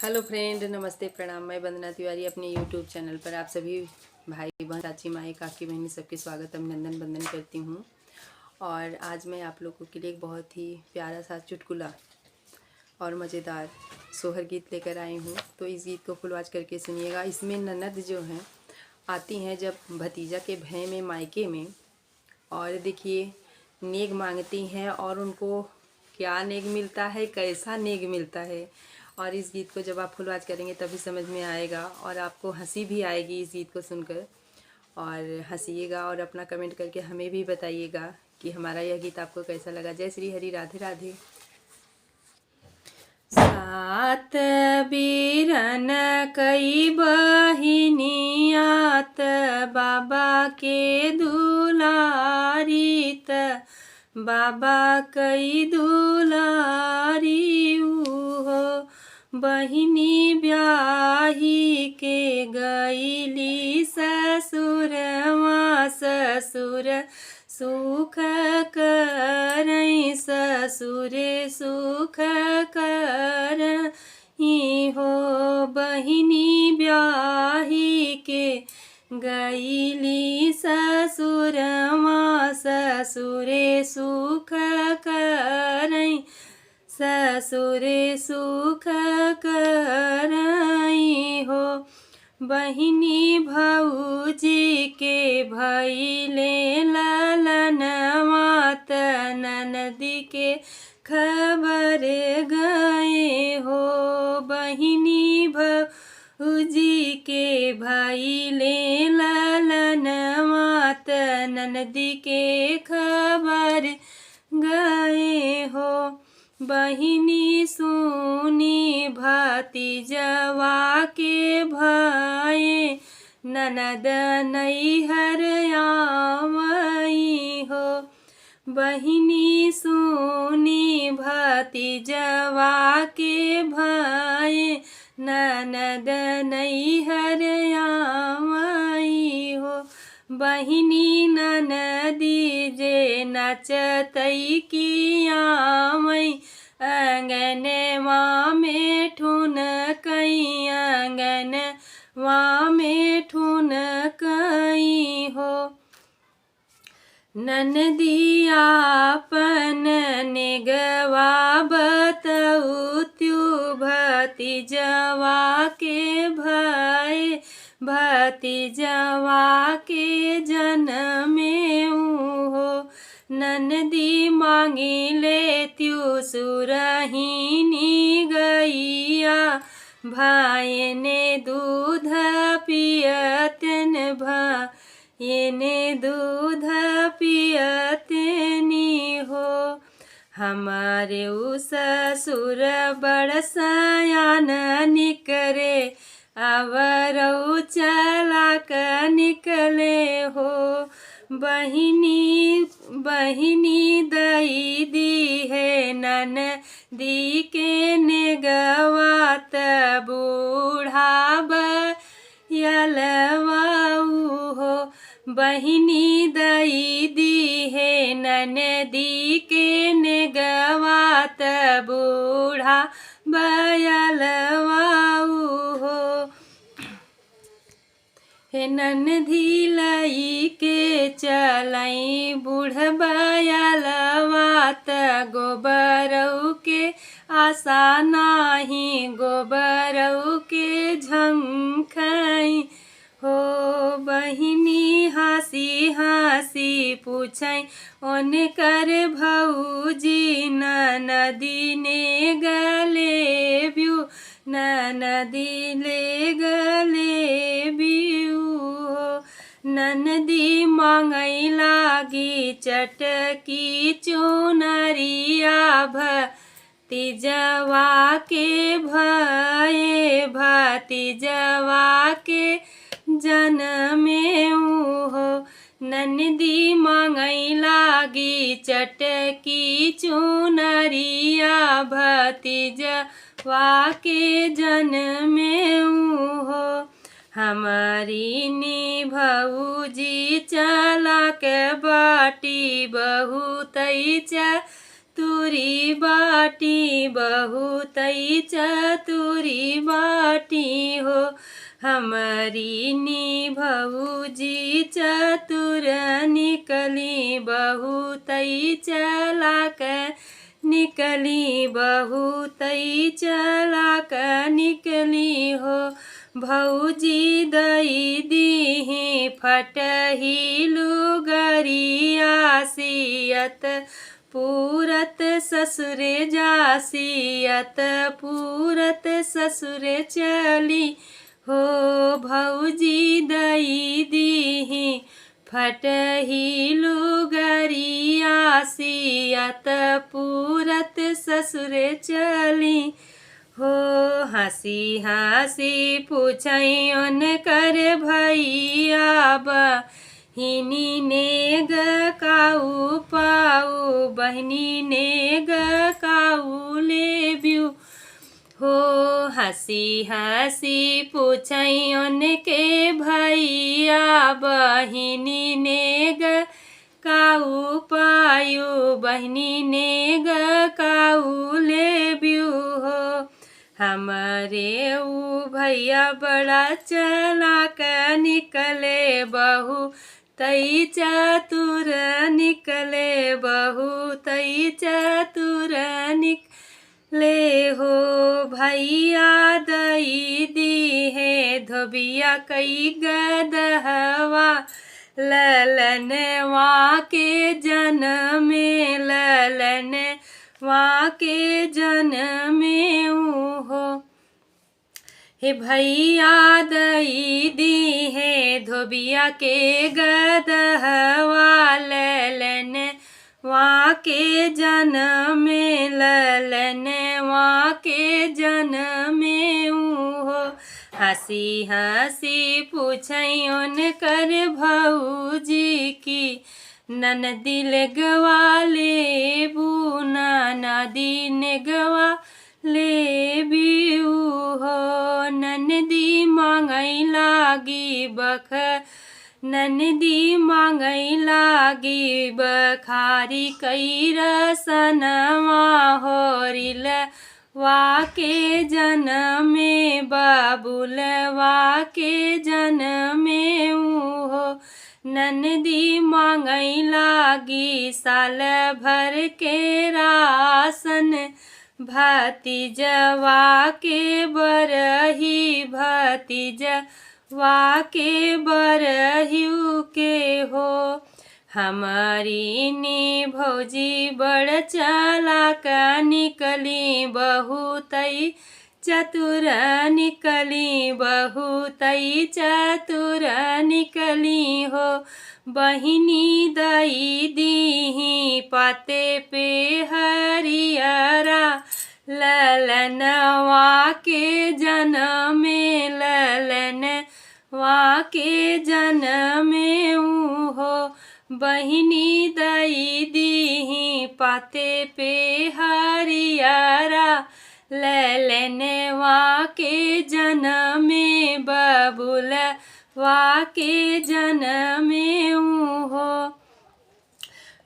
Hello friend, नमस्ते, प्रणाम। मैं वंदना तिवारी अपने यूट्यूब चैनल पर आप सभी भाई बहन, चाची माई, काकी बहनी सबके स्वागत अभिनंदन वंदन करती हूँ। और आज मैं आप लोगों के लिए एक बहुत ही प्यारा सा चुटकुला और मज़ेदार सोहर गीत लेकर आई हूँ। तो इस गीत को फुल वॉच करके सुनिएगा। इसमें ननद जो हैं आती हैं जब भतीजा के भय में मायके में, और देखिए नेग मांगती हैं और उनको क्या नेग मिलता है, कैसा नेग मिलता है। और इस गीत को जब आप फुल वॉच करेंगे तभी समझ में आएगा और आपको हंसी भी आएगी इस गीत को सुनकर। और हंसीएगा और अपना कमेंट करके हमें भी बताइएगा कि हमारा यह गीत आपको कैसा लगा। जय श्री हरि, राधे राधे। सात बीरन कई बहिनियात बाबा के दुलारीत, बाबा कई दुलारी हो। बहिनी ब्याही के गईली ससुरवा, ससुर सुख करई, ससुर सुख करई हो। बहिनी ब्याही के गईली ससुरवा, ससुरे सुख करई, ससुरे सुख करई हो। बहिनी भौजी के भैले ललनवा, ननदी के खबर गए हो। बहिनी भौजी के भैले ललनवा, ननदी के खबर गए हो। बहिनी सुनी भतीजवा के भये, ननद नैहर आवई हो। बहिनी सुनी भतीजवा के भये, ननद नैहर आवई हो। बहिनी ननदी जे नचतई की आवई, अंगनवा में ठुनकई, अंगनवा में ठुनकई हो। ननदी आपन नेगवा बतौत्यु भतीजवा के भय, भतीजवा के जनमे हो। ननदी मांगी लेत्यु सुरहीनी गैया, भाई ने दूध पियतन, भाई ने दूध पियतनी हो। हमारे उ ससुर बड़ सयान निकरे, अवरऊ चलाक निकले हो। बहिनी बहिनी दई दी है ननदी के नेगवात, बूढ़ा बयलवाऊ हो। बहिनी दई दी है ननदी के नेगवात, बूढ़ा बयलवाऊ हो। हे ननधी लई के चलई बूढ़ बयलवात, गोबरऊ के आशा नाही, गोबरऊ के झंखई हो। बहिनी हंसी हंसी पूछई उनकर भौजी, ननदी ने गले ब्यू, ननदी ले गले ब्यू हो। ननदी मांगई लागी चटकी चुनरिया, भतीजवा के भये, भतीजवा के जनमे हो। ननदी मांगई लागी चटकी चुनरिया, भतीजवा के जनमे हो। हमारी नी भौजी चलाक बाटी, बहुतई चतुरी बाटी, बहुतै चतुरी बाटी हो। हमारी भौजी चतुर निकली, बहुतै चालाक निकली, बहुतै चालाक निकली हो। भौजी दई दीही फटही लुगरिया, सियत पूरत ससुरे जासियत पूरत ससुरे चली हो। भौजी दई दीही फटही लुगरिया, सियत पूरत ससुरे चली हो। हंसी हंसी पूछैन कर भैया, बहिनी नेग काऊ पाऊ, बहिनी नेग काऊ लेब्यू हो। हंसी हंसी पूछैन के भैया, बहिनी नेग काऊ पायू, बहिनी नेग काऊ लेब्यू हो। हमारे ऊ भैया बड़ा चालाक निकले, बहुतै चतुर निकले, बहुतै चतुर निकले हो। भैया दई दीहे धोबिया कई गदहवा, ललनवा के जनमे, ललनवा के जनमे हो। हे भैया दई दीहे धोबिया के गदहवा, ललनवा के जनमे, ललनवा के जनमे हो। हंसी हंसी पूछैन कर भौजी की, ननदी लेगवा लेबू, ननदी नेगवा लेब्यू हो। ननदी मांगै लागी बख, ननदी मांगै लागी बखारी कई रसनवा, होरिलवा के जनमे, बाबुलवा के जनमे हो। ननदी मांगै लागी साल भर के रासन, भतीजवा के बरही, भतीजवा के बरहियू के हो। हमारी भौजी बड़ चालाक निकली, बहुतै चतुर निकली, बहुतै चतुर निकली हो। बहिनी दई दीही पाते पे हरियरा, ललनवा के जनमे, ललनवा के जनमे हो। बहिनी दई दीही पाते पे हरियरा, ललनवा के जनमे, बबुलवा के जनमे हो।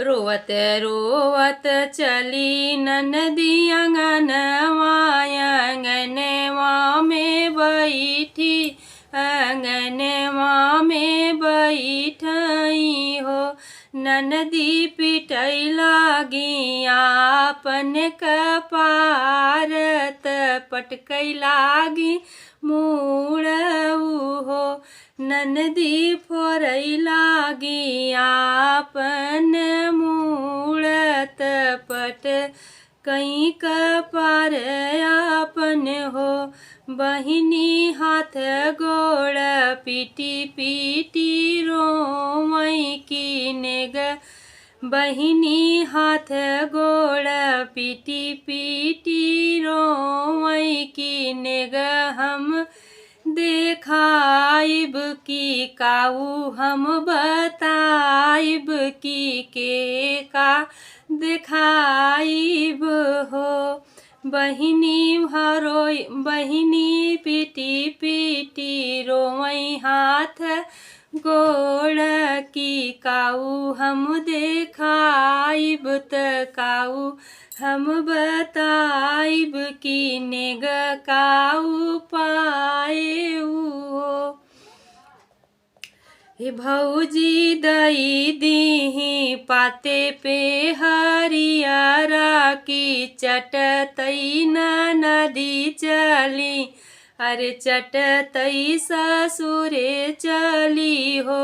रोवत रोवत चली ननदी अंगनवा, अंगनवा में बैठी, अंगनवा में बैठई हो। ननदी पिटै लागी आपन कपारत, पटकै लागी मूड़ऊ हो। ननदी फोरै लागी आपन मूड़त, पट कई कपार आपन हो। बहिनी हाथ गोड़ पीटी पीटी रोवै की नेग, बहिनी हाथ गोड़ पीटी पीटी रोवै की नेग, हम देखाइब की काऊ हम बताइब की के का देखाइब हो। बहिनी हरोई, बहिनी पीटी पीटी रोवै हाथ गोड़ की काऊ हम देखाइब त काऊ हम बताइब की नेग काऊ पाएऊ हो। हे भौजी दई दीही पाते पे हरियारा की चटतई नदी चली, अरे चटतई ससुरे चली हो।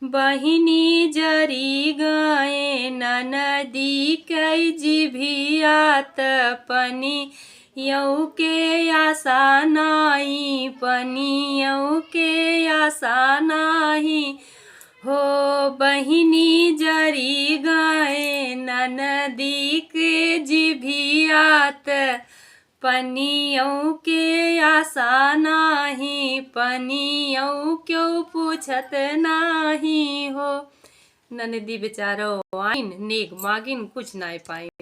बहिनी जरी गए नदी कई जिभियात पनी यऊ के आशा नाही, पनी यऊ के आशा नाही हो। बहिनी जरी गए नदी के जिभियात पनियऊ के आशा नाही, पनियऊ क्यों पूछत नाही हो। ननदी बेचारो आइन नेक मागिन कुछ नाय पाइन।